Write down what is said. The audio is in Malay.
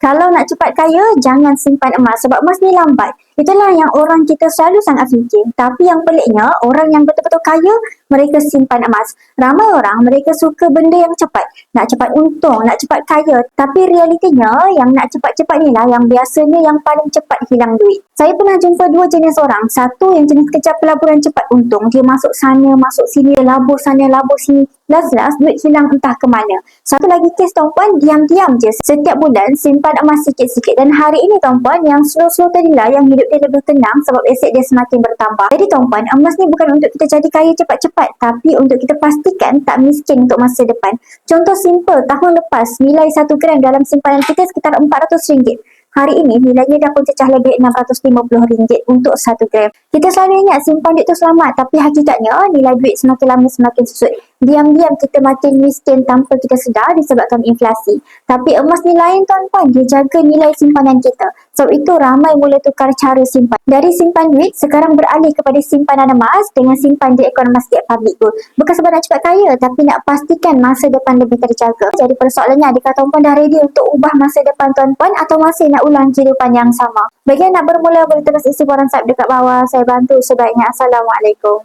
Kalau nak cepat kaya, jangan simpan emas sebab emas ni lambat. Itulah yang orang kita selalu sangat fikir. Tapi yang peliknya, orang yang betul-betul kaya, mereka simpan emas. Ramai orang, mereka suka benda yang cepat. Nak cepat untung, nak cepat kaya. Tapi realitinya, yang nak cepat-cepat ni lah yang biasanya yang paling cepat hilang duit. Saya pernah jumpa dua jenis orang. Satu yang jenis kejar pelaburan cepat untung. Dia masuk sana, masuk sini, labur sana, labur sini. Last-last, duit hilang entah ke mana. Satu lagi kes tuan-puan, diam-diam je. Setiap bulan, simpan emas sikit-sikit. Dan hari ini tuan-puan, yang slow-slow tadi lah yang hidup dia lebih tenang sebab aset dia semakin bertambah. Jadi tuan-puan, emas ni bukan untuk kita jadi kaya cepat-cepat, tapi untuk kita pastikan tak miskin untuk masa depan. Contoh simple, tahun lepas, nilai 1 gram dalam simpanan kita sekitar RM400. Hari ini nilainya dah pun cecah lebih RM650 untuk 1 gram. Kita selalu ingat simpan duit tu selamat, tapi hakikatnya nilai duit semakin lama semakin susut. Diam-diam kita makin miskin tanpa kita sedar disebabkan inflasi. Tapi emas ni lain tuan-puan, dia jaga nilai simpanan kita. Sebab itu ramai mula tukar cara simpan. Dari simpan duit, sekarang beralih kepada simpanan emas dengan simpan di akaun emas Get Public Gold. Bukan sebab nak cepat kaya, tapi nak pastikan masa depan lebih terjaga. Jadi persoalannya, adakah tuan-puan dah ready untuk ubah masa depan tuan-puan atau masih nak ulang kehidupan yang sama? Bagi yang nak bermula, boleh terus isi boran subscribe dekat bawah. Saya bantu sebaiknya. Assalamualaikum.